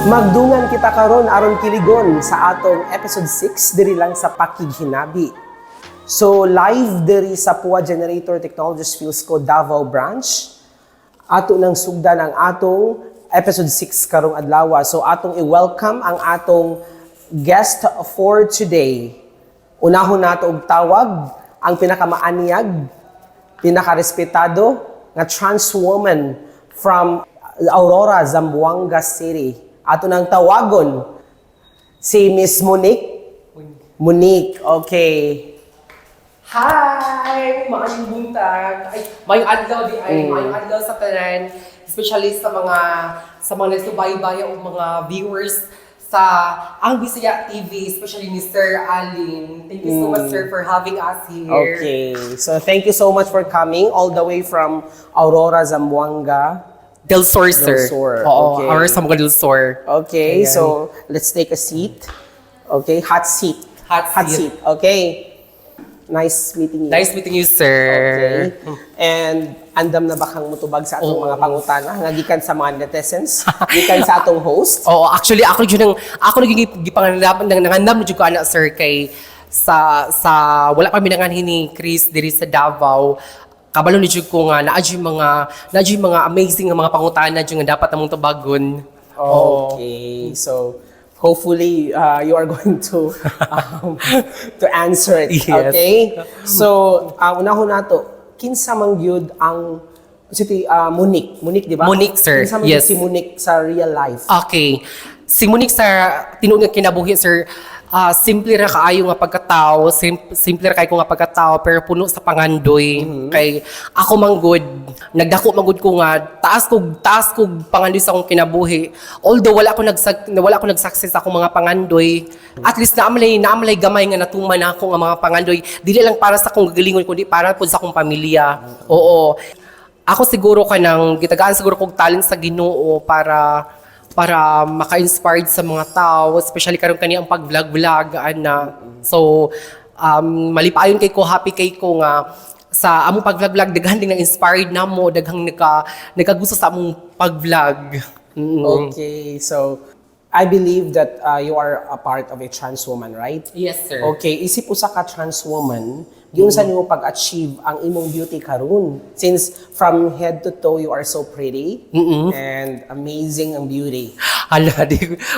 Magdungan kita karon aron kiligon sa atong episode 6 diri lang sa Pakighinabi. So live diri sa Pua Generator Technologies Philsco Davao branch. Ato nang sugdan ang atong episode 6 karong adlaw. So atong i-welcome ang atong guest for today. Unahon nato og tawag ang pinakamaanyag, pinakarespetado nga trans woman from Aurora, Zamboanga City. Ato nang tawagon si Miss Monique. Monique, okay. Hi! Maayong buntag. Ay, mayong adlaw di ay, mayong adlaw sa tanan, especially sa mga nagsubaybay o mga viewers sa Ang Bisaya TV, especially Mr. Alin. Thank you so much, sir, for having us here. Okay. So thank you so much for coming all the way from Aurora, Zamboanga. Del Sur, sir. Del Sur, Oo, okay. our sa mga Del Sur. Okay, Ayan. so let's take a seat. Okay, hot seat. Hot seat. Okay. Nice meeting you. Nice meeting you, sir. Okay. And andam na ba kang mutubag sa atong Oo. mga pangutana nga gikan sa mga netizens, gikan sa atong host? Oo, actually ako naging gipangandapan ng nangandam na jud ko ana, sir, kay sa wala pa minanganhin ni Chris diri sa Davao. Kabalo ni jud ko nga naadyo mga amazing nga mga pangutana jud nga dapat namong tubagon. Okay. So hopefully you are going to answer it. Yes. Okay? So unahon nato, kinsa man gyud ang Monique, di ba? Monique, sir. Kinsa man gyud Yes. si Monique sa real life? Okay. Si Monique sa tinuod nga kinabuhi, sir, simple ra kaayo nga pagkatao, simple ra kay ko nga pagkatao pero puno sa pangandoy. Kay ako manggod, nagdako manggod ko nga taas kog pangandoy sa akong kinabuhi. Although wala ko nag-success akong mga pangandoy, at least naamalay gamay nga natuman ako nga mga pangandoy. Dili lang para sa akong gagalingon kundi para pud sa akong pamilya. Oo. Ako siguro kanang gitagaan siguro kog talent sa Ginoo para maka-inspired sa mga tao, especially karon kani ang pag-vlog ana. So malipayon kay ko, happy kay ko nga sa among pag-vlog daghan ding na-inspired namo, daghang nagagusto sa among pag-vlog. Okay. So I believe that you are a part of a trans woman, right? Yes, sir. Okay, isip usa ka trans woman, giunsa nimo pag-achieve ang imong beauty karon? Since from head to toe you are so pretty and amazing ang beauty. Hala,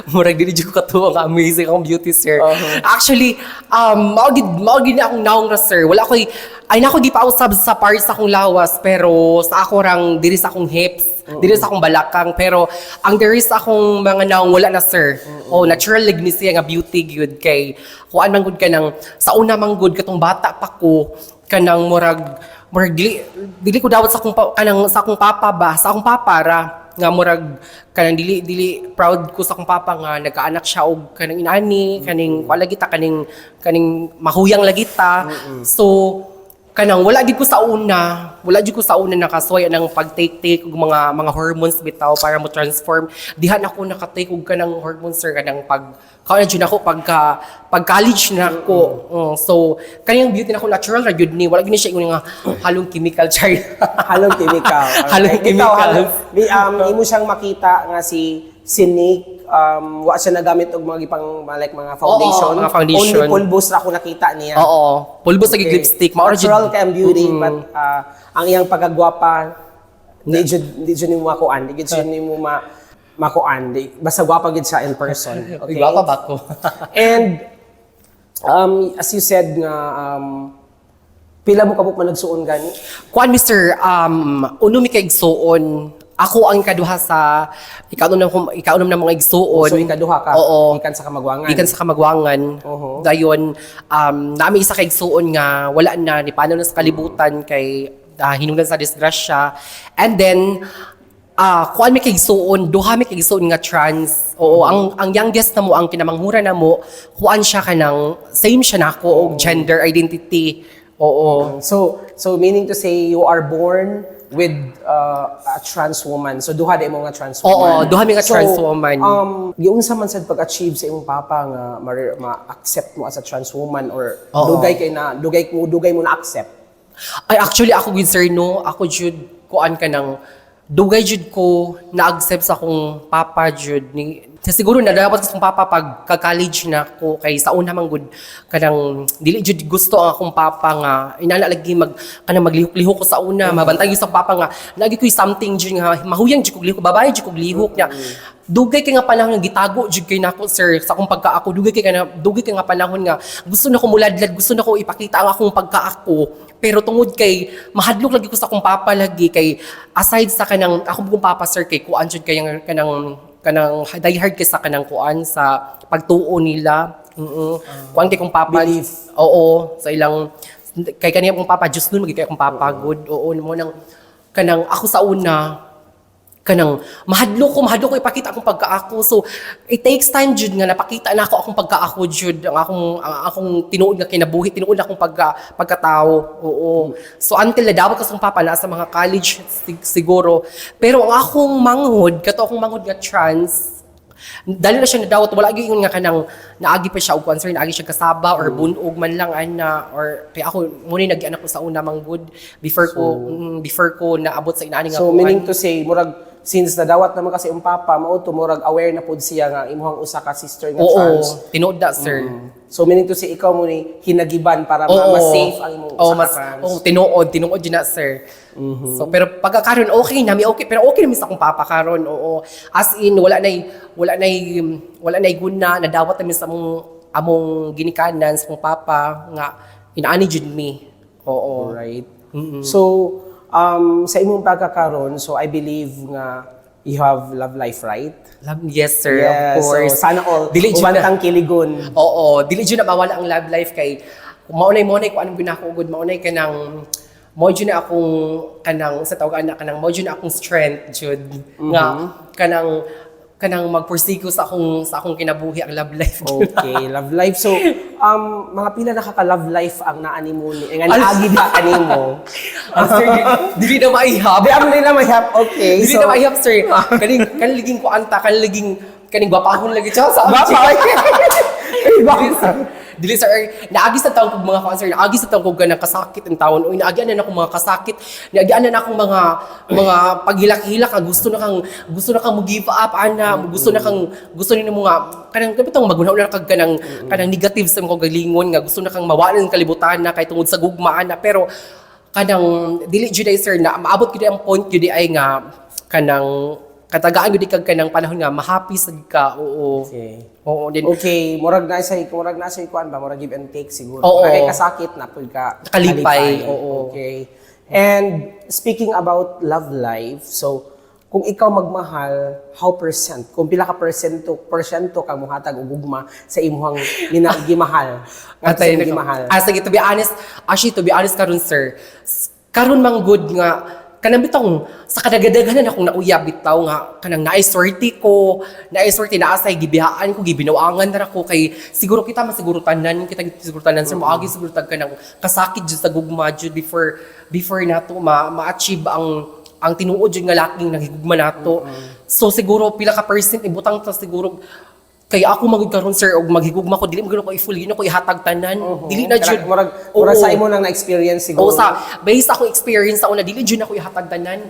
murag dili jud ko katuwa nga amazing ang beauty, sir. Uh-huh. Actually, mao gid na akong naong ra, sir. Wala ko'y ay nako gipausab sa parts sa akong lawas, pero sa ako rang diri sa akong hips, diri sa akong balakang, pero ang diri sa akong mga naong wala na, sir. Oh, natural ligni siya nga beauty gyud kay kuan man gud kanang sa una man gud katong bata pa ko kanang murag dili ko dawat sa akong sa akong papa ba, sa akong papa ra nga murag kanang dili proud ko sa akong papa nga nagkaanak siya og kanang inani kaning wala kita kaning mahuyang lagita. So kanang wala gid ko sa una nakasway ng pag-take og mga hormones bitaw para mo transform. Diha na ako naka-take og kanang hormones, sir, kanang pag college na ako. So kanang beauty na ako natural ra gyud ni, wala gyud siya nga halong chemical char. Halong chemical. Halong chemical. Imo siyang makita nga si Nick, wa siya nagamit og mga gipang like mga foundation. Oo, mga foundation. Only pulbos ra ako nakita niya. Oo, pulbos sa lipstick, natural kay ang beauty, but ang iyang pagkagwapa di jud nimo makuan, di jud nimo makuan, basta gwapa gid siya in person. Okay. Gwapa ba ko? And as you said nga pila mo kabuk man nagsuon gani? Kuan, Mr. Uno mi kay igsuon. Ako ang ikaduha sa ikaunom na mga igsuon. So ikaduha ka? Oo. Ikan sa kamagwangan? Ikan sa kamagwangan. Uh-huh. Dayon, nami isa kay igsuon nga wala na, ni paano na sa kalibutan kay hinungdan sa disgrasya. And then, kuan mi kay igsuon, duha mi kay igsuon nga trans. Oo, ang youngest na mo, ang kinamanghura na mo, kuan siya kanang, same siya nako og gender identity. Oo. So meaning to say you are born with a trans woman. So duha di mo nga trans woman. Oo, duha mi nga trans woman. Giunsa man sad pag-achieve sa imong papa nga ma-accept mo as a trans woman or Oo. dugay mo na accept? Ay, actually, ako with sir, no, ako jud kuan ka ng dugay jud ko na-accept sa akong papa jud ni siguro na dapat sa akong papa pag ka-college na ko kay sa una man gud kanang dili jud gusto ang akong papa nga inana lagi kanang maglihok-lihok ko sa una mabantay sa papa nga lagi ko something jud nga mahuyang jud ko lihok babae jud ko lihok niya dugay kay nga panahon nga gitago jud kay nako sir sa akong pagkaako dugay kay nga panahon nga gusto na ko muladlad gusto na ko ipakita ang akong pagkaako pero tungod kay mahadlok lagi ko sa akong papa lagi kay aside sa kanang akong papa sir kay kuan jud kay kanang die hard kay sa kanang kuan sa pagtuo nila. Kuan kay kong papa Belief. oo sa ilang kay kaniya kong papa just nun magigay akong papa good oo mo nang kanang ako sa una kanang mahadlok ko ipakita akong pagkaako so it takes time jud nga napakita na ako akong pagkaako jud ang akong tinuod nga kinabuhi tinuod akong pagkatao oo so until nadawat ko sa papa na sa mga college siguro pero ang akong manghod nga trans dali na siya nadawat wala gyud nga kanang naagi pa siya og concern naagi siya kasaba or bunog man lang ana or kay ako muna nag-anak ko sa una manggod before ko naabot sa inaani nga So meaning to say murag since nadawat naman kasi ang papa mao to murag aware na pud siya nga imuhang usa ka sister nga trans. oo tinuod da sir So meaning to say ikaw mo ni hinagiban para mas safe ang imong usa ka trans. tinuod yun na sir so pero pagkakaroon okay pero okay namin sa akong papa karon oo as in wala nay guna nadawat namin sa among ginikanan sa akong papa nga inaani jud me oo Alright. So sa imong pagkakaroon so I believe nga you have love life, right? yes sir of course So sana all Dili jud na- ubantang kiligon. Oo, dili jud na mawala ang love life kay maunay ko anong ginako ugod maunay kanang mo jud na akong kanang sa tawag ana kanang mo jud na akong strength jud nga kanang magpursige sa akong kinabuhi ang love life. Okay, love life. So mga pila nakaka-love life ang naani mo ni nga naagi ba kanimo? Sir, dili na maihap. Di ang nila mahap. Okay. Dili na maihap sir. Kaning ko anta kaning gwapahon lagi siya sa Dili sir, naagi sa taong kog mga concern, naagi sa taong kog ganang kasakit ang taon, o naagian na akong mga kasakit, naagian na akong mga paghilak-hilak, gusto na kang mag-give up, gusto ni mo nga, kanang kapitong magunaw na kag kanang negative sa mga galingon, nga gusto na kang mawalan ng kalibutan na, kay tungod sa gugmaan na, pero kanang, dili juday sir, na maabot ko ang point juday ay nga, kanang, katagaan ko di kag kanang panahon nga mahappy sad ka oo Okay. oo din Okay, murag na sa kuan ba, murag give and take siguro. Oo. Kay kasakit na pud ka. Nakalipay, oo. Okay. And speaking about love life, so kung ikaw magmahal, how percent? Kung pila ka porsyento kang muhatag og ugma sa imong gimahal. Atay Atay gimahal. sige, to be honest karon sir. Karon mang good nga kanang bitong sa kadagadagan akong nauya bitaw nga kanang naiswerte na asay gibihaan ko gibinawangan na ako kay siguro kita tanan sir maagi siguro tag kanang kasakit jud sa gugma jud before nato ma-achieve ang tinuod jud nga laking naghigugma nato. So siguro pila ka percent ibutang ta siguro kaya ako magud karon sir og maghigugma ko dili mo ko i-full ko ihatag tanan dili na jud Murag sa imo nang na-experience siguro. o sa based ako experience sa una dili jud ako ihatag tanan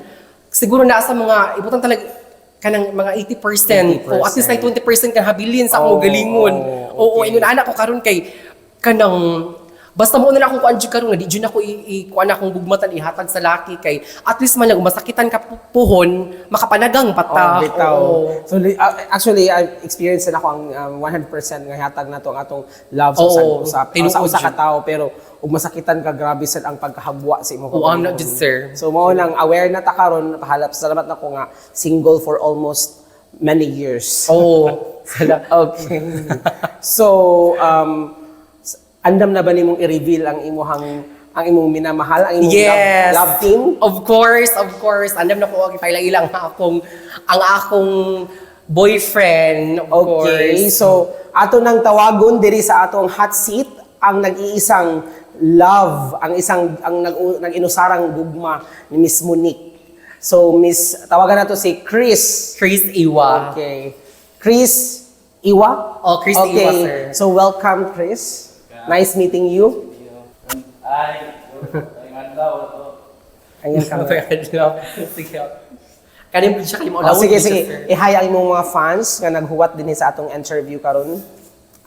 siguro na sa mga ibutang talaga kanang mga 80%, o at least like 20% kan habilin sa akong galingon oo ingon anak ko karon kay kanang basta mo na akong kuan jud karon nga di jud ako kuan akong gugmatan ihatag sa laki kay at least man lang masakitan ka puhon makapanagang pata Bitaw. So actually I experienced na ako ang 100% nga hatag nato ang atong love sa usa ka tawo pero ug masakitan ka grabe sad ang pagkahabwa sa imong I'm not just sir. So mao nang aware na ta karon pahalap salamat nako nga single for almost many years. Okay. So andam na ba nimong i-reveal ang imong minamahal, ang imong Yes. love team? Of course. Andam na ko ilang ang akong boyfriend, of Okay, course. so ato nang tawagon diri sa atong hot seat ang nag-iisang love, ang nag-inusarang gugma ni Miss Monique. So tawagan nato si Chris. Chris Iwa. Okay. Chris Iwa? Oh, Chris Iwa, sir. So welcome, Chris. Nice meeting you. Ay, ayun daw ito. Ayan ka. Sige. Kanin po siya kay Oh, maulawon. sige, sige. Ihaya ang imong mga fans nga naghuwat din sa atong interview karon.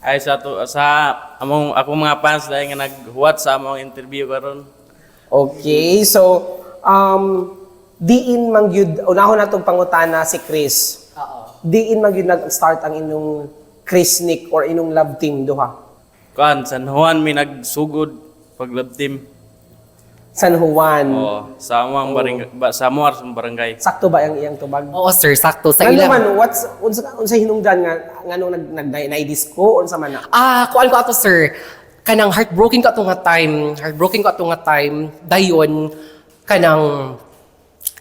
Ay sa among ako mga fans dahil nga naghuwat sa among interview karon. Okay, so diin man gyud unahon natong pangutana si Chris. Oo. Diin man gyud nag-start ang inyong Chris Nick or inyong love team duha. Kuan San Juan mi nagsugod pag love team. San Juan. Oh, sa among sa Muar sa barangay. Sakto ba ang iyang tubag? Oo, sir, sakto sa Ano ilang. man, unsa hinungdan nga nganong nag-disco unsa man na? Kuan ko ato sir, kanang heartbroken ko ato nga time, dayon kanang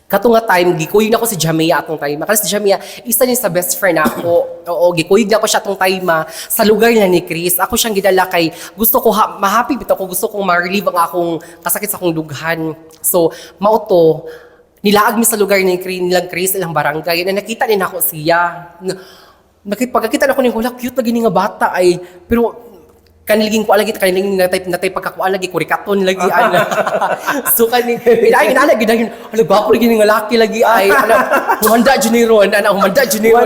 kato nga time gikuyog na ko si Jamia atong time. Kasi si Jamia isa ni sa best friend ako. Oo, gikuyog na ko siya atong time sa lugar na ni Chris. Ako siyang gidala kay gusto ko ma-happy bitaw ko, gusto kong ma-relieve ang akong kasakit sa akong dughan. So, mao to nilaag mi sa lugar ni Chris, ilang barangay na nakita ni nako siya. Pagkakita na ko ni wala cute na gini nga bata ay pero kaniliging ko lagi natay pagkakuan lagi kurikaton lagi ana. So pinay inana gid dayon ala gwapo lagi nga laki lagi ay ana humanda juniron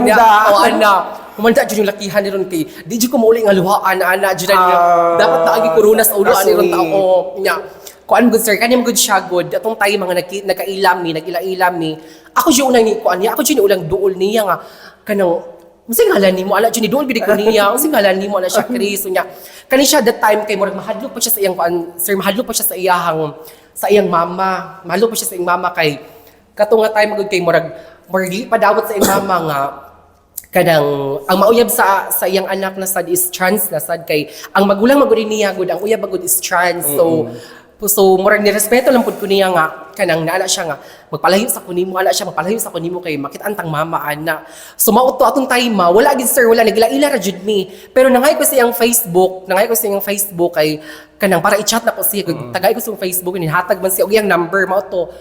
ya o ana humanda jud yung lakihan ni ron kay di jud ko mauli nga luhaan ana jud dapat naagi corona sa ulo ani ron tao nya kuan good sir kanim good siya good atong tayo mga nagila-ilam mi ako jud unang ni kuan niya ako jud ulang duol niya nga kanang Unsay ngalan nimo ala jud ni doon gid ko niya unsay ngalan nimo ala siya Chris unya kani siya that time kay murag mahadlok pa siya sa iyang sir mahadlok pa siya sa iyang mama mahadlok pa siya sa iyang mama kay kato nga time magud kay murag dili pa dawat sa iyang mama nga kanang ang mauyab sa iyang anak na sad is trans na sad kay ang magulang magud niya gud ang uyab magud is trans so murag ni respeto lang pud ko niya nga kanang naala siya nga magpalayo sa kunimo kay makit antang mama ana so mao to atong time wala gid sir wala nagila-ila ra jud mi pero nangay ko sa iyang Facebook kay kanang para i-chat na ko siya tagay ko sa Facebook ni hatag man siya og iyang number mao to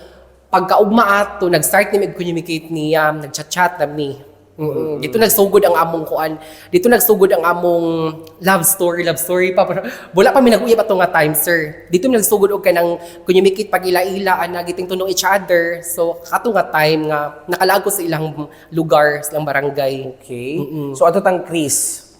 pagkaugma ato nag-start ni mag-communicate niya nag-chat na mi. Dito nagsugod ang among kuan. Dito nagsugod ang among love story pa. Wala pa mi nag-uyab ato nga time, sir. Dito mi nagsugod og kanang communicate pag ila-ila ana giting tunong each other. So kato nga time nga nakalaag ko sa ilang lugar, sa ilang barangay. Okay. So ato tang Chris.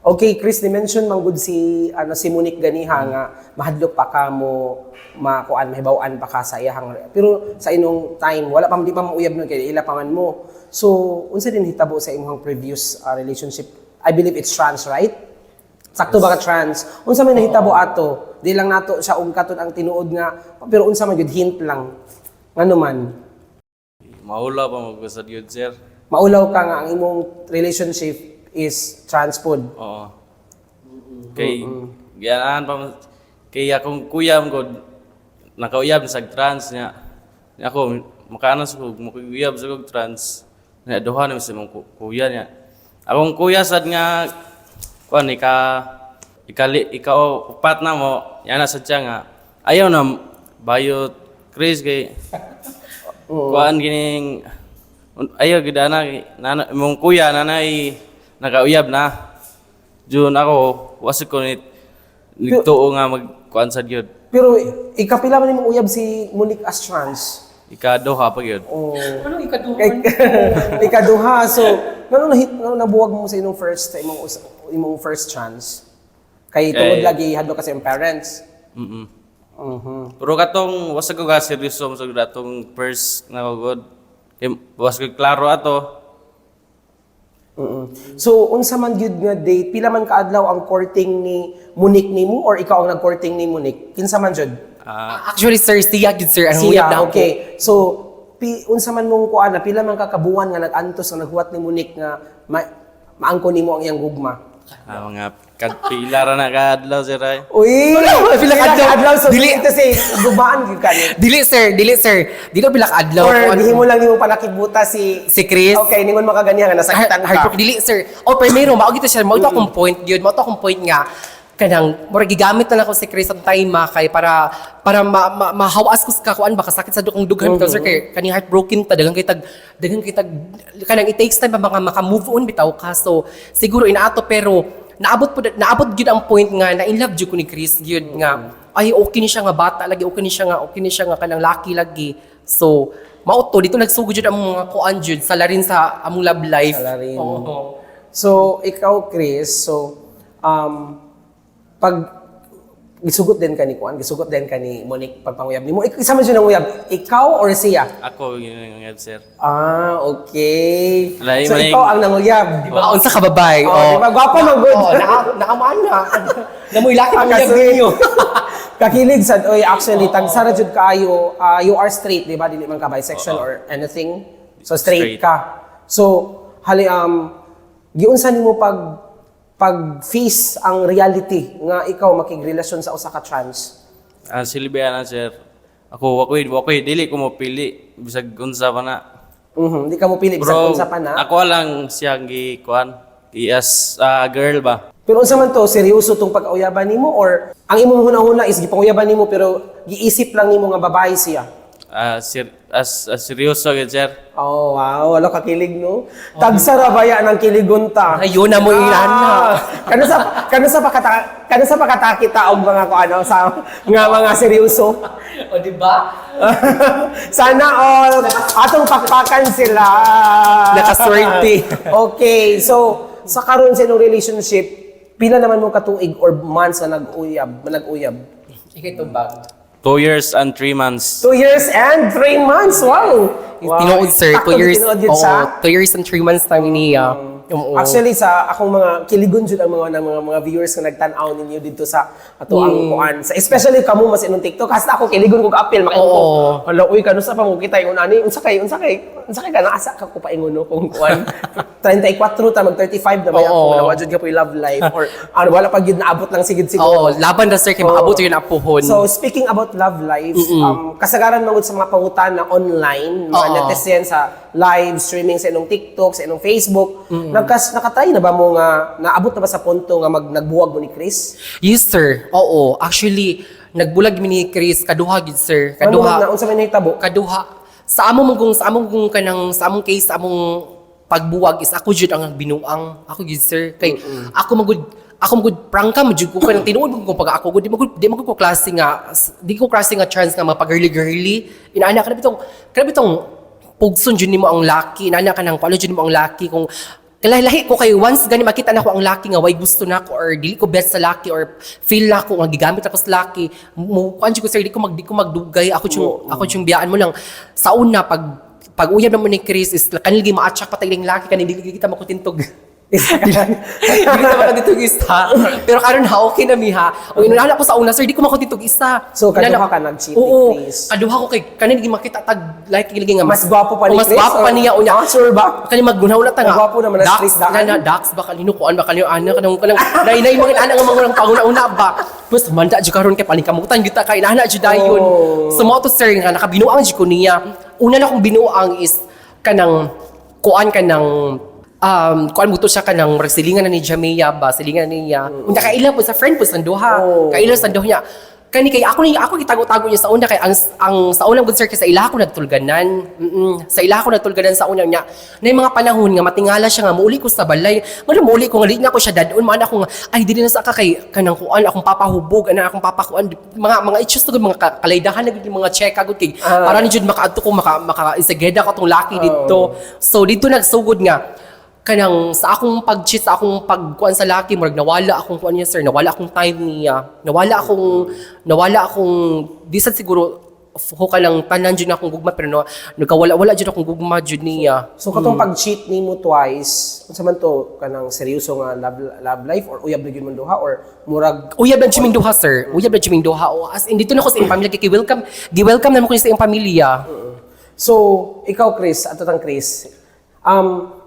Okay, Chris, ni-mention man gud si Monique ganiha nga mahadlok pa ka mo mahibaw-an pa ka sa iyang pero sa inong time wala pa di pa mauyab no kay ila pa man mo. So unsa din hitabo sa imong previous relationship? I believe it's trans, right? Sakto ba ka trans? Unsa may nahitabo ato? Di lang nato siya og katon ang tinuod nga pero unsa man gyud hint lang. Ngano man? Maula pa magusad yun, sir. Maulaw ka nga ang imong relationship is trans food. Oo. Kay ganahan pa kay akong kuya mo nakauyab sa trans niya. Ako makanas ko makuyab sa kog trans. Na duha na sa mong kuya niya. Akong kuya sad nga kuan ikaw upat na mo yana sa tiya nga ayaw na bayot Chris kay kuan gining ayaw gid ana mong kuya nanay nakauyab na. Jun ako wasig ko nituo nga magkuan sad gyud. Pero ikapila man imong uyab si Monique as trans? Ikaduha pa gyud. Oh. Ano ikaduhan? Ikaduha. So, ngano nabuwag mo sa imong first chance? Kay tungod lagi hadlo kasi ang parents. Pero katong wasag ko ga seryoso sa datong first na good. Kay wasag klaro ato. So, unsa man gyud nga date, pila man kaadlaw ang courting ni Monique nimo or ikaw ang nag-courting ni Monique? Kinsa man jud? Actually sir, siya gid sir ang uyab na ako. Okay. So, unsa man mong kuan na pila man kakabuan nga nag-antos nga naghuwat ni Monique nga maangko nimo ang iyang gugma? Mga pila ra na kaadlaw sir ay. Uy! Pila kaadlaw? So, dili kasi gubaan gyud ka ni. Dili sir. Dili ko bilak adlaw. Or dihimo lang nimo panakibuta si Chris. Okay, ningon makaganiha nga nasakitan ka. Heartbroken dili sir. Primero mao gito siya, mao ito akong point gyud. Mao ito akong point nga kanang murag gigamit na ako si Chris ang time kay para mahawas ko sa kakuan baka sakit sa dughan bitaw sir kay kani heartbroken ta daghang kitag kanang it takes time ba maka-move on bitaw ka. So siguro inaato pero naabot gyud ang point nga na in love gyud ko ni Chris gyud nga ay okay ni siya nga bata lagi okay ni siya nga kanang lucky lagi. So, mauto dito nagsugod jud ang mga kuan jud sa larin sa among love life. Sa larin. Oo. So, ikaw, Chris, pag gisugot din ka ni Kuan, gisugot din ka ni Monique pagpanguyab nimo. Isa man siya nang uyab, ikaw or siya? Ako yun nga sir. Okay. Lahi So, man ikaw ang nanguyab. Diba? Unsa ka babay? Oh, diba? Gwapa man good. Oh, nakamana. Namoy laki Ah, ang uyab kasi- ninyo. Kakilig sad oy actually tagsara jud kaayo you are straight di ba dili man ka bisexual or anything so straight Straight. ka so hali giunsa nimo pag face ang reality nga ikaw makigrelasyon sa usa ka trans Ang silbihan na sir. Ako wakoy dili ko mo pili bisag unsa pa na. di ka mo pili bisag Bro, unsa pa na ako lang siyang gi kuan. As girl ba? pero unsa man to seryoso tong pag-auyaban nimo or ang imong hunahuna is gipang-uyaban nimo pero giisip lang nimo nga babae siya As seryoso gid sir. oh wow wala kakilig no tagsara baya ng kiligunta Ayun na mo inana. Kano sa pakatakita og mga ko ano sa mga seryoso. O di ba? Sana all atong pakpakan sila. Nakaswerte. Okay, so sa karon sa inyong relationship, pila naman mo katuig or months na nag-uyab? Ikay bag. 2 years and 3 months. 2 years and 3 months. Wow. Tinuod sir, Sakto 2 years. tinuod yun siya. 2 years and 3 months namin niya. Actually sa akong mga kiligon jud ang mga viewers nga nagtan-aw ninyo dito sa ato ang kuan. Especially kamo mas inong TikTok hasta ako kiligon kog apil makaingon ko. Oo. Hala uy kanu sa pa mo kita ingon ani unsa kay kana asa ka ko paingon no kung kuan. 34 ta mag 35 na ba ako Oo. na wa jud ka po'y love life or ano wala pa gid naabot lang sigid siguro. Oo, laban na sir kay maabot yun apuhon. So speaking about love life, kasagaran mangod sa mga pangutan na online, mga Oo. netizen sa live streaming sa inong TikTok, sa inong Facebook, nakatry na ba mo nga naabot na ba sa punto nga nagbuwag mo ni Chris? Yes sir. Oo, actually nagbulag mi ni Chris kaduha gid sir. Ano Kaduha. na unsa man nahitabo? Kaduha. Sa among kanang sa among case sa among pagbuwag is ako jud ang binuang. Ako gid sir. Kay ako magud prangka mo jud ko kanang tinuod ko pag ako gud di magud ko klase nga chance nga mapag girly. Inaana ka na bitong pugson jud nimo ang laki. Inaana ka nang paano jud nimo ang laki kung kalahi ko kay once gani makita na ko ang laki nga way gusto na ko or dili ko bet sa laki or feel na ko nga gigamit ako sa laki mo kuan jud ko sir di ko magdugay ako yung biyaan mo lang sa una pag uyab naman ni Chris is kanil gi maatsak patay ning laki kanil dili kita makutintog. Dili kita makutintog isa. Pero karon ha okay na mi ha. O inuna ko sa una sir di ko makutintog isa. So, kaduha ka nag-cheat ni Oo, Chris? kaduha ko kay kanil gi makita tag like giligi nga Mas gwapo pa ni mas Chris? gwapo pa niya unya. Sure ba? Kani maggunaw na ta nga. Ang gwapo naman na Chris daan. Dax ba kanino kuan ba kanino ana kanang nay mga ana nga mga panguna-una ba. Mas manda jud karon kay paningkamutan kita kay inana jud dayon. So mo to sir nga nakabinuang jud ko niya. Una na kong binuang is kanang kuan kuan mo to siya kanang silingan na ni Jamia ba silingan na niya. Unya kaila po sa friend po sa duha. Kaila sa duha niya. Kani kay ako gitago-tago niya sa una kay ang sa unang good sir kay sa ilaha ko nagtulganan. Sa ilaha ko nagtulganan sa una niya. Nay mga panahon nga matingala siya nga muuli ko sa balay. Ngano muuli ko nga li nga ko siya dadon man ako nga ay dili na sa ka kay kanang kuan akong papahubog ana akong papakuan mga issues to mga kalaydahan na gid mga check agud kay para ni jud makaadto ko maka isageda ko tong laki dito. So dito nagsugod nga kanang sa akong pag-cheat, sa akong pagkuan sa laki, murag nawala akong kuan niya sir, nawala akong time niya, nawala akong bisan siguro ho ka lang tanan jud na akong gugma pero nagkawala-wala jud akong gugma jud niya. So katong pag-cheat nimo twice, unsa man to kanang seryoso nga love life or uyab na gyud man duha or murag Uyab na jiming duha sir, uyab na jiming duha. O, as in dito na ko sa iyong pamilya kay welcome na mo ko sa iyong pamilya. So, ikaw Chris, ato tang Chris,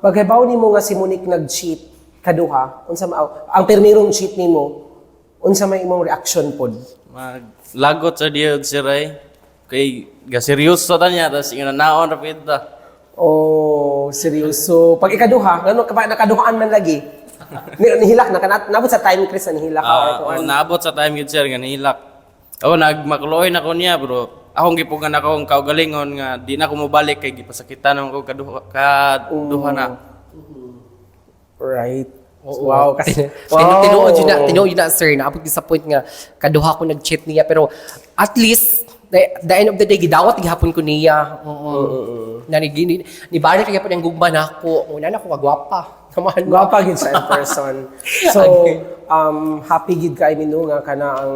paghibaw nimo nga si Monique nag-cheat kaduha, unsa ang permirong cheat nimo, unsa may imong reaction pod? Maglagot sa diyo sir ay. Kay gaseryoso ta niya tas inanaon ra pita. Oh, seryoso. Pag ikaduha, ngano ka nakaduhaan man lagi? Nihilak na nabot sa time Chris na nihilak ka or kuan. Naabot sa time gid sir nga nihilak. Ako nagmakluoy na ko niya bro. Akong gipugan ako ang kaugalingon nga di na ko mobalik kay gipasakitan naman ko kaduha na. Right. Wow, kasi Tinuod yun na sir, naabot sa point nga kaduha ko nag-cheat niya pero at least the end of the day gidawat gihapon ko niya. Na ni balik kaya po niyang gugma nako. Una na ko kagwapa. Naman Gwapa gid siya in person. So, happy gid kay minunga kana ang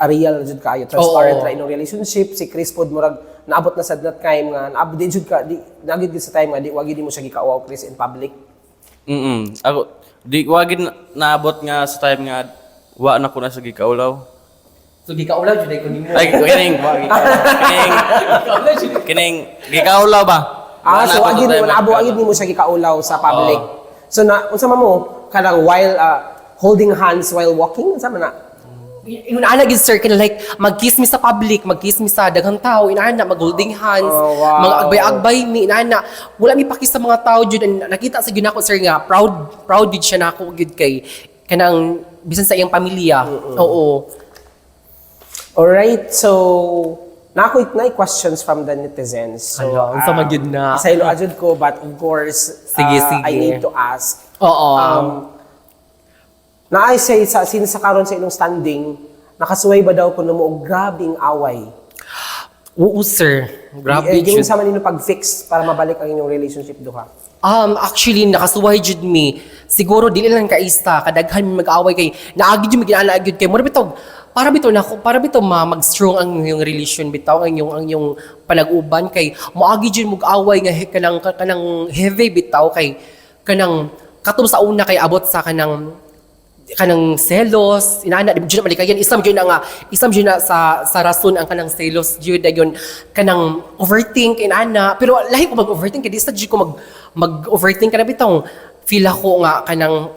real jud kayo transparent ra inyong relationship. Si Chris pod murag naabot na sad that time nga naabot din jud ka di nagid gid sa time nga di wagi di mo siya gikaawaw Chris in public. Ako di wagid naabot nga sa time nga wa na ko na sa gikaulaw. So gikaulaw jud ko nimo. Ay kining gikaulaw ba? So agid mo naabo agid nimo siya gikaulaw sa public. So na unsa man mo kanang while holding hands while walking unsa man na? Inaana gid sir kana like mag-kiss mi sa public, mag-kiss mi sa daghang tao, inaana mag-holding hands, wow. mag-agbay-agbay mi inaana. Wala mi pakis sa mga tao jud nakita sa gyud nako sir nga proud gid siya nako gid kay kanang bisan sa iyang pamilya. Oo. Alright, so na questions from the netizens. So, unsa man gyud na. Sa ilo ajud ko but of course Sige. I need to ask. Oo. Naay say sa karon sa ilong standing, nakasuway ba daw kuno mo og grabing away? Oo sir. Grabe Gini jud. sa man pag-fix para mabalik ang inyong relationship duha. Actually nakasuway jud mi. Siguro dili lang kaista kadaghan mi mag-away kay naagi jud mi ginala gyud kay mura bitaw para bitaw mag-strong ang yung relation bitaw ang yung panag-uban kay moagi jud mag-away nga kanang heavy bitaw kay kanang katom sa una kay abot sa kanang selos inaana di jud malikayan isam jud na sa rason ang kanang selos jud dayon kanang overthink inaana pero lahi ko mag-overthink kay di sa jud ko mag-overthink kana bitaw feel ako nga kanang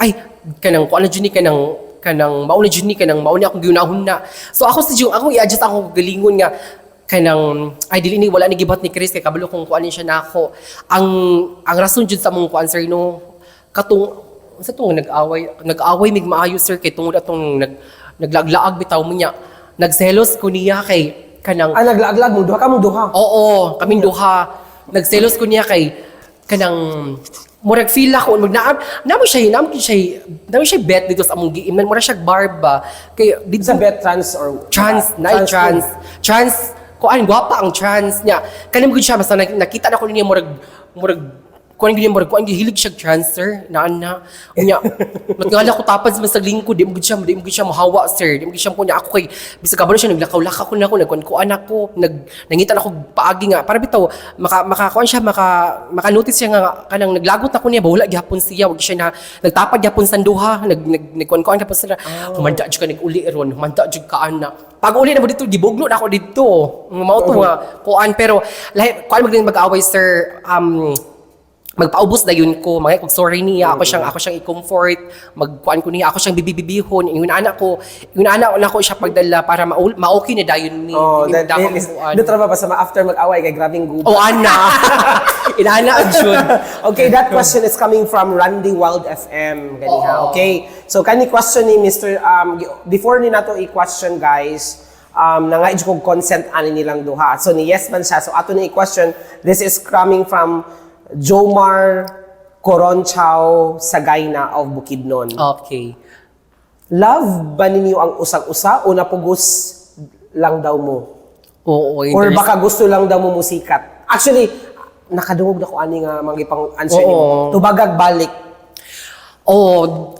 kuan jud ni kanang mauna jud ni kanang mauna akong giunahon na so ako sa jud ako i-adjust ako galingon nga kanang dili ni wala ni gibat ni Chris kay kabalo kung kuan siya nako ang rason jud sa mong kuan sir no katong sa tong nag-away mig maayo sir kay tungod atong naglaglaag bitaw mo niya nagselos ko niya kay kanang Naglaaglag mo duha ka mo duha. oo kaming duha nagselos ko niya kay kanang murag feel ako namo siya bet dito sa among giiman mura siya barba kay dito Sa bet trans or trans kuan gwapa ang trans niya kanim gud siya basta nakita na ko niya murag kuan gihilig siya transfer na unya matngala ko tapad sa lingkod di mo gud siya mahawa sir di mo gud siya kunya ako kay bisag kabalo siya naglakaw-lakaw ko nako nagkuan ako nangita na ko paagi nga para bitaw makakuan siya maka-notice siya nga kanang naglagot ako niya wala gyapon siya wag siya na nagtapad gyapon sa duha nagkuan gyapon sila humanda jud ka nag-uli ron humanda jud ka ana pag uli na mo dito gibugno na ako dito mao to nga kuan pero lahi kuan mag-away sir magpaubos dayon ko mga kog sorry niya ako siyang i-comfort magkuan ko niya ako siyang bibibihon yung anak ko siya pagdala para ma-okay na dayon ni Dito ba sa after mag-away kay grabing guba. ana inaana jud Okay, that question is coming from Randy Wild FM ganiha. Okay. So kani question ni Mr. Before ni nato i-question guys, nangaid kog consent ani nilang duha. So ni yes man siya. So ato ni i-question, this is coming from Jomar Coronchao Sagayna of Bukidnon. okay Love ba ninyo ang usag-usa o napugos lang daw mo? oo Or baka gusto lang daw mo musikat? Actually, nakadungog na ko ani nga mangipang answer Oo. nimo. Tubagag balik.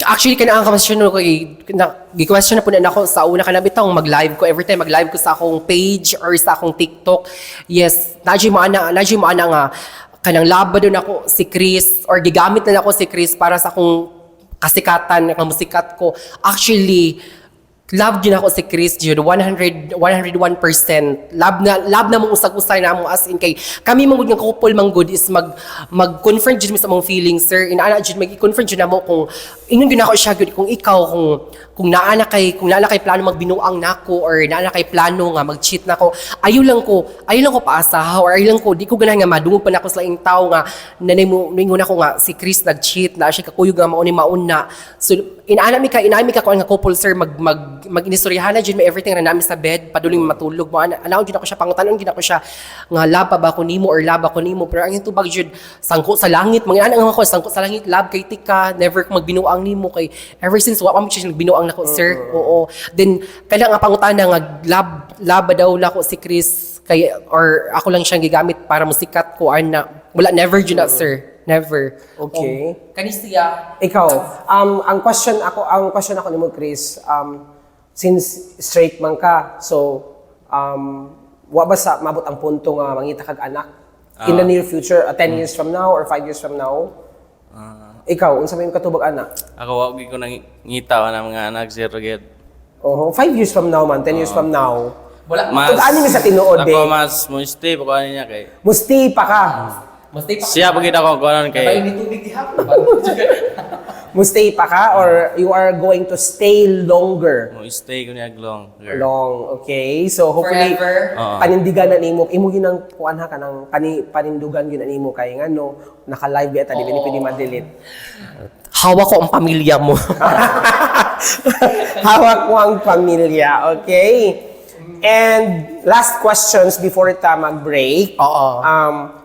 Actually kana ang question ko gi-question na po na ako sa una kana bitong mag-live ko every time mag-live ko sa akong page or sa akong TikTok. Yes, naji mo ana nga kanang laba doon ako si Chris or gigamit na ako si Chris para sa akong kasikatan ng musikat ko. Actually, love din ako si Chris Jude 101%. Love na mong usag-usay na mo as in kay kami mangud nga couple manggod is mag-confront jud mi sa mong feelings sir. Inaana jud mag-confront jud na mo kung ingon gyud ako siya gyud kung ikaw kung naana kay plano magbinuang nako or naana kay plano nga mag-cheat nako. Ayo lang ko paasahaw or ayo lang ko di ko ganahan nga madungog pa nako sa laing tao nga nanay mo ningon ako nga si Chris nag-cheat na siya kakuyog nga mauna. So inaana mi ka kuan nga couple sir mag mag-inistoryahan na dyan, may everything na namin sa bed, paduling matulog mo. Anaon gid ako siya, pangutanon gid ako siya, nga lab pa ba ko nimo or lab ako nimo. Pero ang yung tubag dyan, sangko sa langit. Mga anak ako, sangko sa langit, lab kay tika, never ko magbinuang nimo. Kay, ever since, wala pa mo siya nagbinuang nako, sir. Oo. Then, kaya nga pangutana nga, lab ba daw lako si Chris, kay, or ako lang siyang gigamit para musikat ko, na, wala, never dyan na, sir. Never. Okay. Kanisiya. Ikaw, ang question ako nimo Chris, since straight man ka, so wa ba sa mabot ang punto nga mangita kag anak in the near future, 10 years from now or 5 years from now? Ikaw, unsa may katubag anak? Ako wag ko nang ngita na mga anak sir gid. 5 years from now man, 10 years from now. Wala. Tud ani mi sa tinuod Ako eh. mas mo stay pa ko niya kay. Musti pa ka. Mustay pa. Siya pagid ako kuan Kaya kay. ini tubig di hapon. Musti pa ka or you are going to stay longer? Mo stay ko niya long. Long, okay. So hopefully Forever. panindigan na nimo imo ginang kuan ha kanang panindugan gyud na nimo kay ngano naka-live yata di pwede ma-delete. Hawa ko ang pamilya mo. Hawak mo ang pamilya, okay? And last questions before ta mag-break. Oo.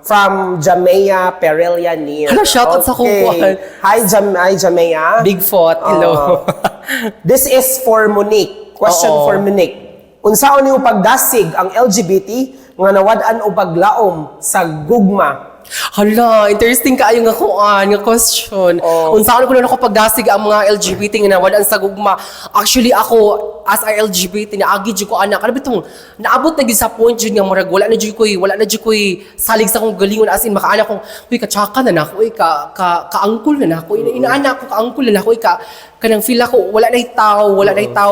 From Jamea Perelia Near. Hello, shoutout sa kuwan. Hi, Jamea. Big foot. Hello. This is for Monique. Question Oo. for Monique. Unsaon niyo pagdasig ang LGBT nga nawad-an o paglaom sa gugma? Hala, interesting kaayo nga kuan nga question. Unsaon ko na ako pagdasig ang mga LGBT nga nawalan sa gugma. Actually ako as a LGBT na agi jud ko anak. Ano bitong naabot na gid sa point jud nga murag wala na jud koy salig sa kong galingon as in makaanak kong uy katsaka na nako uy ka-angkol na nako inaanak ko ka-angkol na nako uy kanang feel ako wala na tao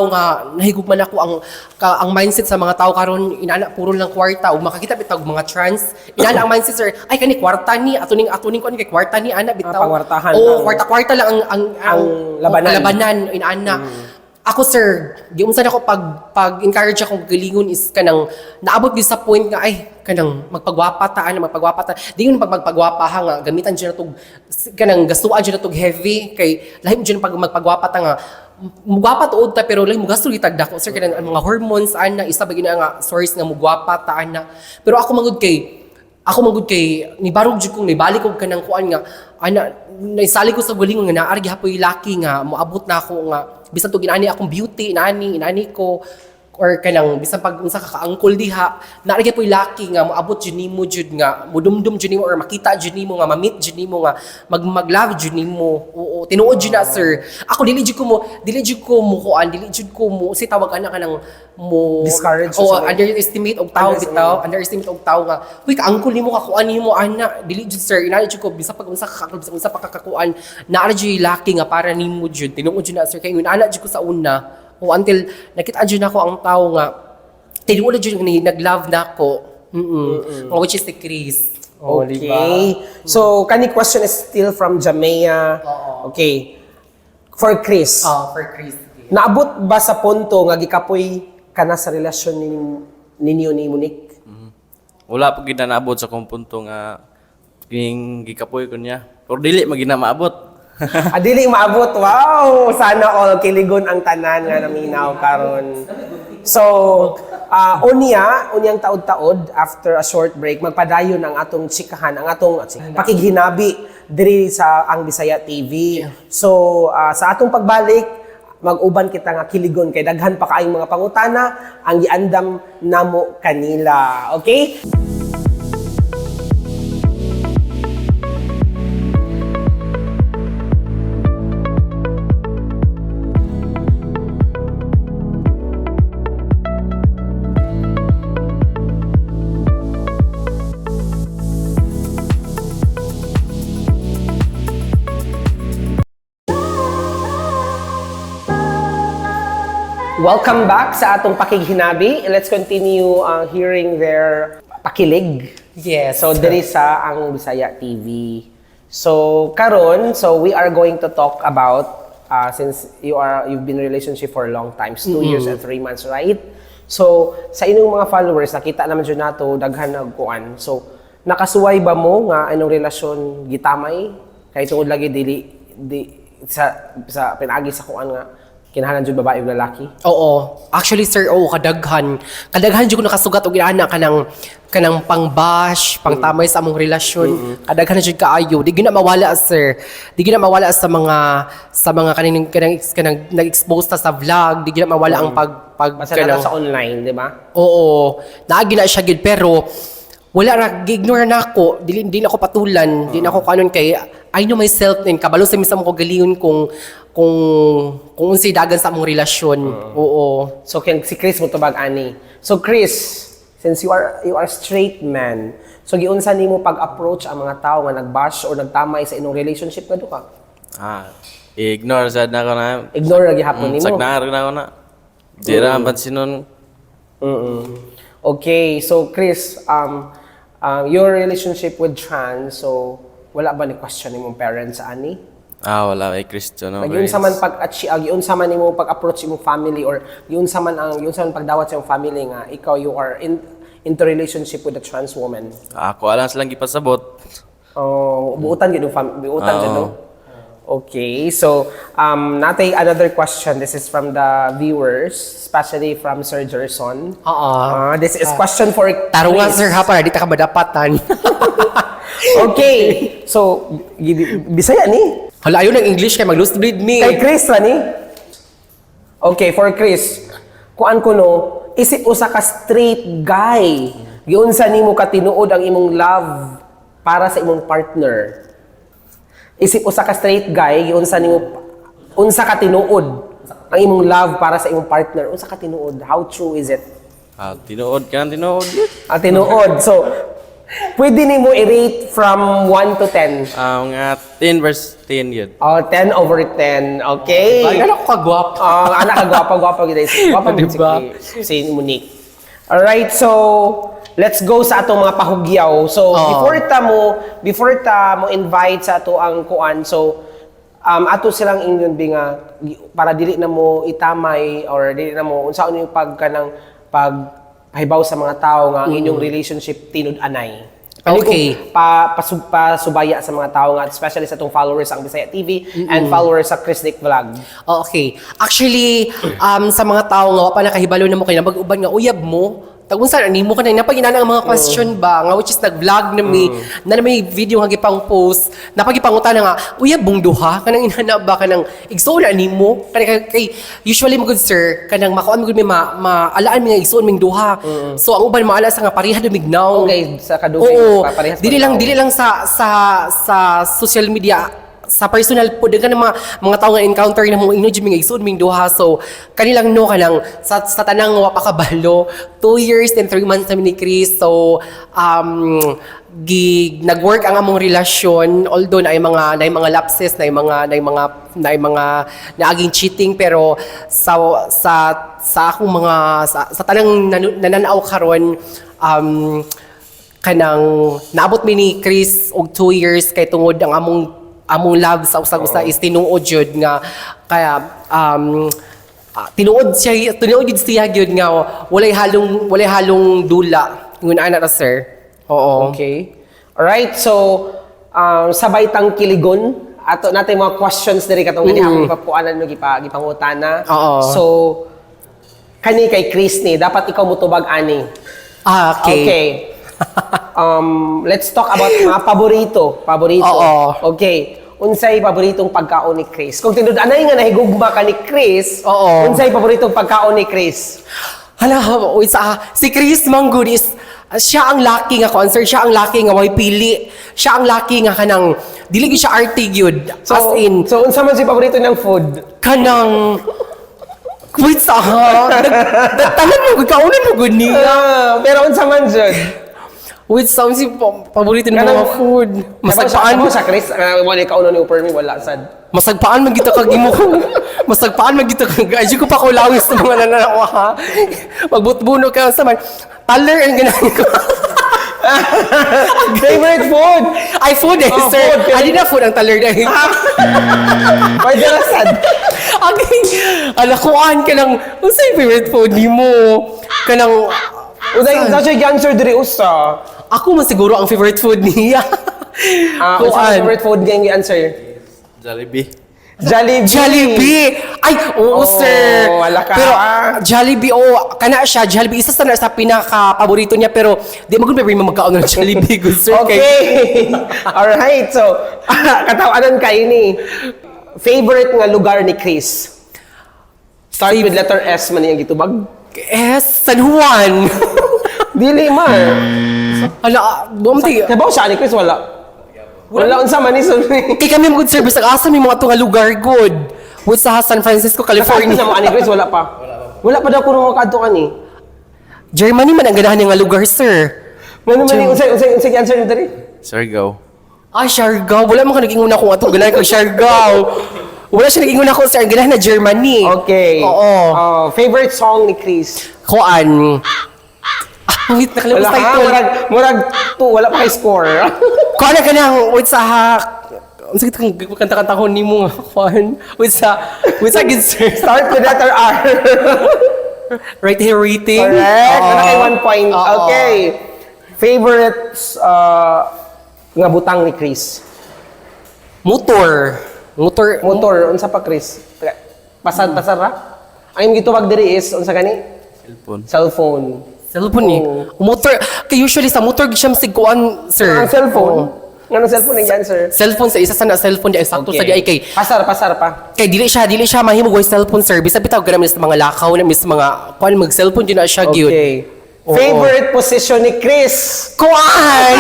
nga nahigugman ako ang mindset sa mga tao karon inaana puro lang kwarta ug makakita bitaw mga trans inaana ang mindset sir ay kani kwarta ni atuning ko kay kwarta ni ana bitaw pangwartahan oo lang. kwarta lang ang labanan inaana ako sir giunsa nako pag encourage akong galingon is kanang naabot gyud sa point nga ay kanang magpagwapa ta di yun magpagwapa ha nga gamitan jud natog kanang gastuan jud natog heavy kay lahim jud pag magpagwapa ta nga mugwapa tuod ta pero lahim gasto litag dako sir kanang ang mga hormones ana isa ba gina nga source nga mugwapa ta ana pero ako mangud kay nibarog jud kong nibalik og kanang kuan nga ana naisali ko sa galingon nga naari gihapoy laki nga moabot na ako nga bisan to ginani akong beauty inani ko or kanang bisan pag unsa ka ka-angkol diha naari po laki nga moabot jud nimo jud nga mudumdum jud nimo or makita jud nimo nga ma-meet jud nimo nga mag-love jud nimo oo tinuod jud na sir ako dili jud ko mo si tawag ana kanang mo Discourage o sa mga- underestimate og tao bitaw underestimate og tao nga uy ka-angkol nimo kakuan nimo ana dili jud sir inani jud ko bisan pag unsa ka bisan unsa pa kakakuan naari jud laki nga para nimo jud tinuod jud na sir kay ana jud ko sa una o until nakita dyan ako ang tao nga tinuod dyan ni nag-love na ako which is si Chris. Oh, Okay. diba? So, kani question is still from Jamea. Okay. For Chris. For Chris. Naabot ba sa punto nga gikapoy ka na sa relasyon ninyo ni Monique? Wala pa gid na naabot sa kung punto nga gikapoy ko niya. Or dili magina maabot. Dili maabot. Wow! Sana all kiligon ang tanan nga naminaw karon. So, unyang taod-taod after a short break magpadayon ang atong chikahan, ang atong pakighinabi diri sa ang Bisaya TV. So, sa atong pagbalik mag-uban kita nga kiligon kay daghan pa kaayong mga pangutana ang giandam namo kanila. Okay? Welcome back sa atong pakighinabi. Let's continue hearing their pakilig. Yes. So, diri sa ang Bisaya TV. So, karon, we are going to talk about, since you've been in a relationship for a long time, 2 years and 3 months, right? So, sa inyong mga followers, nakita naman dyan nato, daghan nagkuan. So, nakasuway ba mo nga anong relasyon gitamay? Kahit tungod lagi sa pinagi sa kuan nga, Kinahanglan jud babae ug lalaki? Oo. Actually, sir, kadaghan. Kadaghan jud ko nakasugat og ana kanang pang-bash, pangtamay sa among relasyon. Kadaghan jud kaayo. Di gyud na mawala, sir. Di gyud na mawala sa mga kanang nag-expose ta sa vlog. Di gyud na mawala ang Basta na sa online, di ba? Oo. Naagi na siya gid pero wala ra gi-ignore na ako. Dili na ako patulan. Di na ako kanon kay I know myself and kabalo sa mismo ko galingon kung unsay dagan sa among relasyon. Oo. So si Chris mo tubag ani. So Chris, since you are straight man, so giunsa nimo pag-approach ang mga tao nga nag-bash or nagtamay sa inyong relationship kadto ka? Ignore sad na ko na. Ignore ra gihapon nimo. Sagnar na ko na. Di ra ang pansinon. Okay, so Chris, your relationship with trans, so wala ba ni question nimong parents sa ani? Wala kay Cristo no. Yun sa man yun sa man nimo pag-approach imong family or yun sa man pagdawat sa imong family nga ikaw you are into relationship with a trans woman. Ako alang silang gipasabot. Buutan gid buutan jud no. Okay, so natay another question. This is from the viewers, especially from Sir Gerson. This is question for Tarungan, Chris. sir, ha, para di ta ka madapatan. Okay, so Bisaya ni. Hala, ayaw ng English kay mag-loose bleed me. Kay Chris ra ni. Okay, for Chris, kuan ko no, isip usa ka straight guy. Giunsa nimo katinuod ang imong love para sa imong partner. Isip usa ka straight guy, giunsa nimo unsa ka tinuod ang imong love para sa imong partner. Unsa ka tinuod? How true is it? Tinuod ka tinuod. Tinuod. So, pwede nimo i-rate from 1 to 10. Nga 10 verse 10 yun. 10 over 10. Okay. Ay, anak ko kagwap. Anak ka gwapa gid si gwapa gid Diba? si Monique. All right, so let's go sa atong mga pahugyaw. So before ta mo invite sa ato ang kuan. So ato silang ingon binga para dili na mo itamay or dili na mo unsaon yung pagpahibaw sa mga tao nga ang inyong relationship tinud-anay. Okay. Pasubaya sa mga tao nga, especially sa itong followers ang Bisaya TV and followers sa Chris Nick Vlog. Okay. Actually, sa mga tao nga, wa pa nakahibalo na mo kayo, nabag-uban nga, uyab mo, tagunsan, animo ka na, napaginana ang mga question ba, nga which is nag-vlog na may video nga gipang post, napagipangutan na nga, uyab bong duha, kanang inana ba, kanang igsoon na animo, kay usually mo good sir, kanang makuan mo good may maalaan mo nga igsoon ming duha. So ang uban maala sa nga pareha dumignaw. Okay, sa kadugay. Oo, dili lang sa social media, sa personal po dagan mga tao nga encounter na mo inyo mga igsoon ming duha. So kanilang no kanang sa tanang wa pa kabalo 2 years and 3 months kami ni Chris. So nag-work ang among relasyon, although na mga lapses, na mga naaging cheating, pero sa akong mga sa tanang nananaw karon kanang naabot mi ni Chris og 2 years kay tungod ang among love sa usag-usa is tinuod jud nga kaya tinuod jud siya gyud nga walay halong dula ngun ana ra sir. Oo. Okay. Alright, so sabay tang kiligon ato natin mga questions diri katong gihapon papuanan mo gipangutana. Oo. So kani kay Chris ni dapat ikaw mutubag ani. Okay. Okay. Let's talk about mga paborito. Oo. Okay. Unsay paboritong pagkaon ni Chris? Kung tinud-anay nga nahigugma ka ni Chris, Oo. unsay paboritong pagkaon ni Chris? Hala, si Chris Manggod is siya ang lucky nga concert, siya ang lucky nga may pili. Siya ang lucky nga kanang dili gyud siya arty gyud. As in So unsa man si paborito ng food? kanang wait sa tanan mo kaunan mo gud niya. Pero unsa man jud? Wait sa si paborito ng mga food. Masagpaan mo sa Chris, wala ka uno ni Upper me wala sad. Masagpaan magita kag imo ko. Masagpaan magita kag ay ko pa ko lawis sa mga nananawa ha. Magbutbuno ka sa man. Taler ang ganang ko. Favorite food? Ay food sir. Food. Ay di na food ang taler dahil. Pwede na sad. Okay. Alakuan ka ng unsay favorite food nimo? Kanang Uday sa answer diri usa. ako man siguro ang favorite food niya. Unsa ang favorite food nga answer? Jollibee. Jollibee! Ay, oo, sir. wala ka. Pero, Jollibee, kana siya, Jollibee, isa sa pinaka-paborito niya, pero di mo kung magkaon ng Jollibee, good sir. Okay. Alright, so, katawanan kayo ni. Favorite nga lugar ni Chris? Start with letter S man yung gitubag. San Juan. Dili man. Ala, bumti. Kabaw siya ni Chris, wala. Wala unsa man ni sorry. Kay kami good service ang asa may mga tunga lugar good. With sa San Francisco, California. California. Sa mga ni Chris, wala pa. Wala pa daw kuno makadto kani. Germany man ang ganahan nga lugar, sir. Ano man yung unsay answer nito rin? Siargao. Ah, Siargao. Wala man ka nag-inguna kung atong ganahan kang Siargao. Wala siya nag-inguna kung sir, ang ganahan na Germany. Okay. Oo. Favorite song ni Chris? Kuan. Wait, nakalimutan Wala ko. ha, murag 2, wala pa kay score. Kuan na kanang wait sa ang sakit kang kanta-kanta ko ni mo nga kuan. Wait sa good sir. Start with letter R. Right here rating. Correct. Oo. Wala kay 1 point. Oo. Okay. Favorite nga butang ni Chris? Motor. Motor, unsa pa Chris? Pasad-pasad ra? Ang imong gitubag diri is unsa gani? Cellphone. Cellphone. Cellphone eh. Motor. Kay usually sa motor siyam siguan, sir. Ang cellphone? Nga cellphone ang answer? Cellphone sa isa sana cellphone di ay sakto sa di ay kay Pasar pa. kay dili siya mahimog og cellphone service bitaw ganam sa mga lakaw na mis mga kuan mag cellphone di na siya gyud. Okay. Oo. Favorite position ni Chris? Kuan.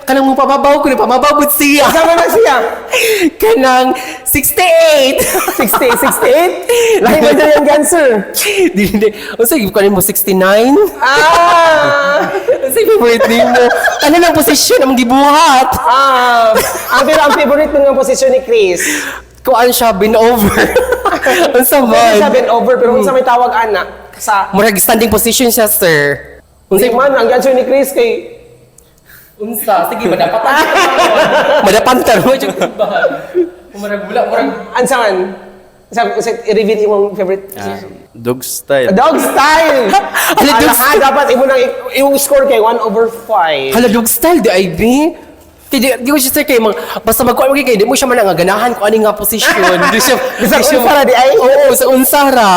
kanang mo pababaw ko ni pamabawod siya. Kasama na siya. Kanang 68. 68? Lahi ba dyan yung answer? Di. Unsa gyud kanin mo 69? Unsa favorite nimo? Ano nang posisyon ang gibuhat? Ang favorite ng position ni Chris. Kuan siya bin over. Unsa Pwede man? sabihin over, pero kung sa may tawag anak, sa... Murag standing position siya, sir. Hindi man, ang answer ni Chris kay... Unsa? Sige, madapatan. Madapantan mo yung murag wala, murag... Ansa man? I-reveal yung favorite position. Dog style. Dog style! Ala, dog style. Dapat yung score kay 1/5. Hala, dog style, di ay be? Kaya di ko siya sir kay basta magkuhan mo kay di mo siya man ang ganahan kung ano nga posisyon. Di siya, Bisag unsa ra di ay? Oo, sa unsara.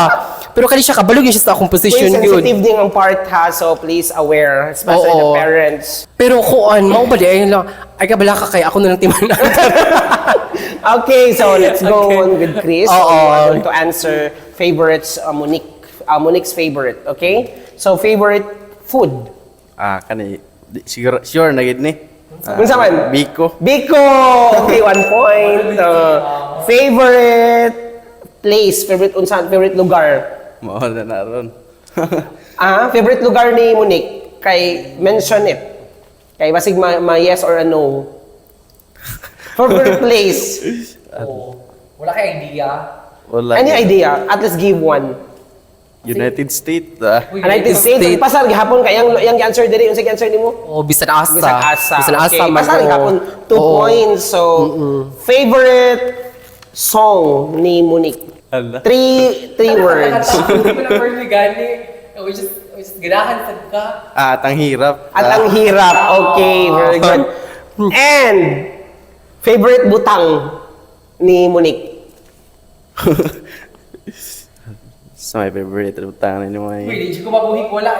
Pero kani siya kabalog yun siya sa akong position Uy, yun. sensitive din ang part ha, so please aware, especially Oo. the parents. Pero kuan, mao ba di ay lang, ay kabala ka kay ako na lang timanan. Okay, so let's go Okay. on with Chris. So, Oo. we are going to answer favorites, Monique's favorite, okay? So, favorite food? Kani siguro sure na gid ni. Unsa man? Biko. Biko! Okay, 1 point. Favorite place, favorite lugar? Mao na naron. Favorite lugar ni Monique? Kay mention it. Kay basig yes or a no. Favorite place? Wala kay idea. Wala. Any idea? At least give one. United States. United States. Pasal gihapon kay yang answer diri unsa answer nimo? Oh, bisan asa. Bisag asa. Bisan asa Okay, man. pasal oo. gihapon 2 Oo. points. So favorite song ni Monique? Hala. Three words. Ganahan sa ka. Tang hirap. At ang hirap. Okay, very good. And favorite butang ni Monique? Sa my favorite utang ni mo ay Hindi ko mabuhi ko wala.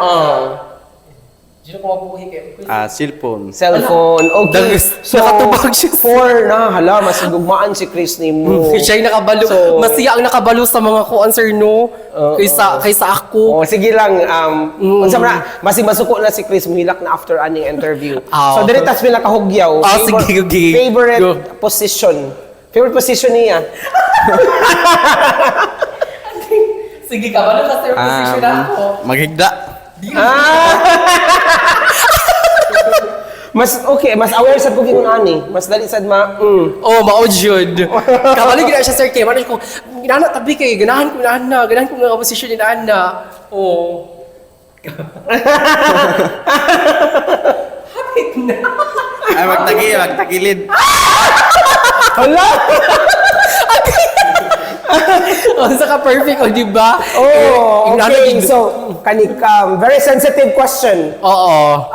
Hindi ko mabuhi kay. cellphone. Cellphone. Okay. Dagos. So, Nakatubag siya. 4 na. Hala, mas gugmaan si Chris ni mo. Siya yung nakabalo. So- Masiya ang nakabalo sa mga ko answer no. Kaysa ako. Oh, sige lang. Unsa man na, masig masuko na si Chris muhilak na after aning interview. So, dili tas pila kahugyaw. Sige. Favorite Go. position. Favorite position niya. Sige ka, balo sa sir position ako. Maghigda. Mas aware sa cooking ani. Mas dali sad Oh, mao jud. Kabalo gina siya sir kay man ko. Ginana tabi kay ganahan ko nga position ni na. Oh. Hapit na. Ay magtagilid. Hala. Oh, saka perfect oh, di ba? Oh, Ginana okay. gid- So, kanik very sensitive question. Oo.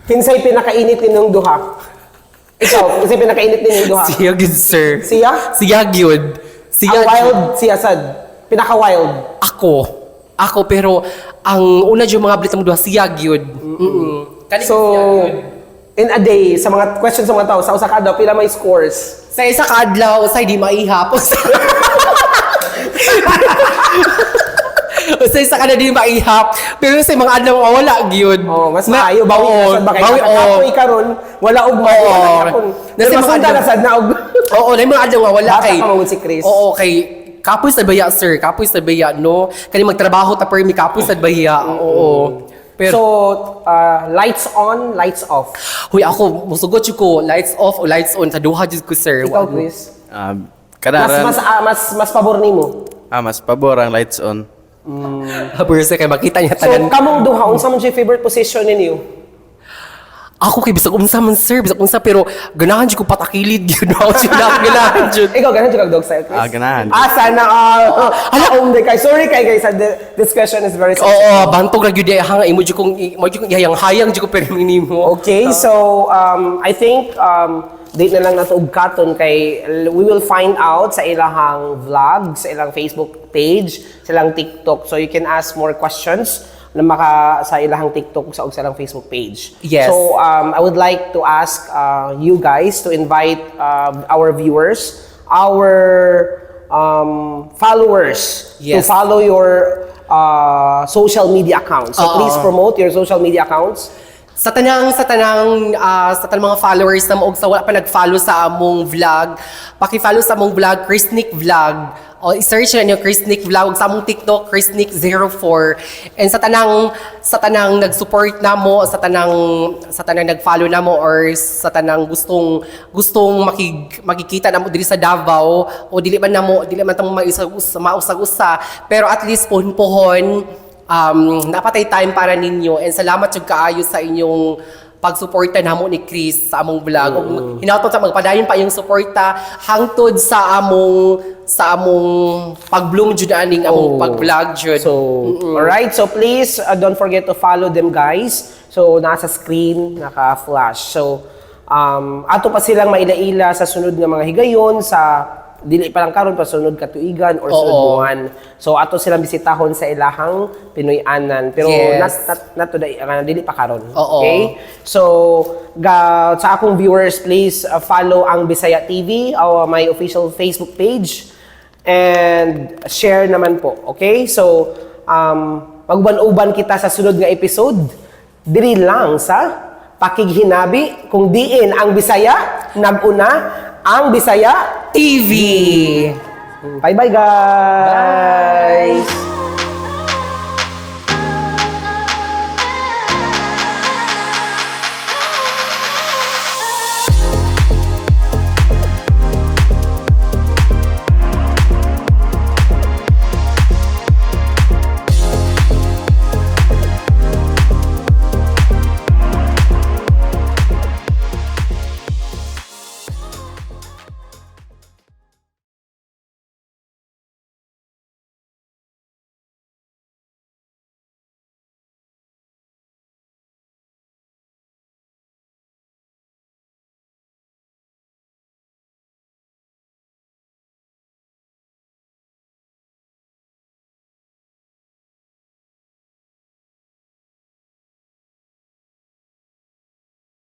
Kinsay pinakainit ninyong duha? Ikaw, kasi pinakainit din yung duha. Siya gyud sir. Siya? Siya gyud. Ang wild, siya sad. Pinaka-wild. Ako pero ang una yung mga balita mo duha siya gyud. Kani So, in a day, sa mga questions sa mga tao, sa usa ka daw, pila may scores? sa isa ka adlaw say di maihap. Sa isa ka na di maihap. Pero sa mga adlaw wala gyud. Oh, mas maayo bawi oo, na sad ba kay bawi, oo. kapoy karon, wala og mo. Nasa mga Masunda na adlaw- sad na og. Oo, na yung mga adlaw nga wala Basta kay. ka mangud si Chris. Oo, kay kapoy sa baya sir, kapoy sa baya no. Kani magtrabaho ta per mi kapoy sa baya. Oo. Pero So, lights on, lights off. huy ako musugot jud ko lights off o lights on sa duha jud ko sir. Ikaw, Chris. Kadaran, Mas pabor nimo. mas pabor ang lights on. Pero sir kay makita niya So, tanan. kamong duha, unsa man siya favorite position ninyo? Ako kay bisag unsa man sir, bisag unsa pero ganahan jud ko patakilid gyud ako jud ako ganahan jud. Ikaw, ganun yung dog style, Chris? Ganahan. Sana all. Hala, kay. Sorry kay guys, this question is very sensitive. Oo, bantog ra gyud hanga imo jud kong hayang jud ko pero minimo. Okay, so I think date na lang nato og katon kay we will find out sa ilahang vlog, sa ilang Facebook page, sa ilang TikTok. So you can ask more questions na sa ilahang TikTok sa ilang Facebook page. Yes. So I would like to ask you guys to invite our viewers, our followers to Yes. follow your social media accounts. So please promote your social media accounts. Sa tanang mga followers na mo og sa wala pa nag-follow sa among vlog, paki-follow sa among vlog Chris Nick Vlog. O i-search na niyo Chris Nick Vlog sa among TikTok Chris Nick 04. And sa tanang nag-support namo, sa tanang nag-follow namo or sa tanang gustong makikita namo diri sa Davao o dili man tamo mausag-usa pero at least pohon napatay time para ninyo and salamat jud kaayo sa inyong pagsuporta namo ni Chris sa among vlog. Hinaut sa magpadayon pa yung suporta hangtod sa among pag-bloom jud aning among pag-vlog jud. So, alright. So, please, don't forget to follow them, guys. So, nasa screen, naka-flash. So, ato pa silang maila-ila sa sunod nga mga higayon, sa dili pa lang karon pa sunod katuigan or sunod buwan. So, ato silang bisitahon sa ilahang Pinoy-anan. Pero, Yes. not today, dili pa karon. Oo. Okay? So, sa akong viewers, please follow ang Bisaya TV, my official Facebook page. And share naman po. Okay? So, magban-uban kita sa sunod nga episode. Diri lang sa Pakighinabi, kung diin ang Bisaya, nag-una ang Bisaya TV. Bye-bye, guys!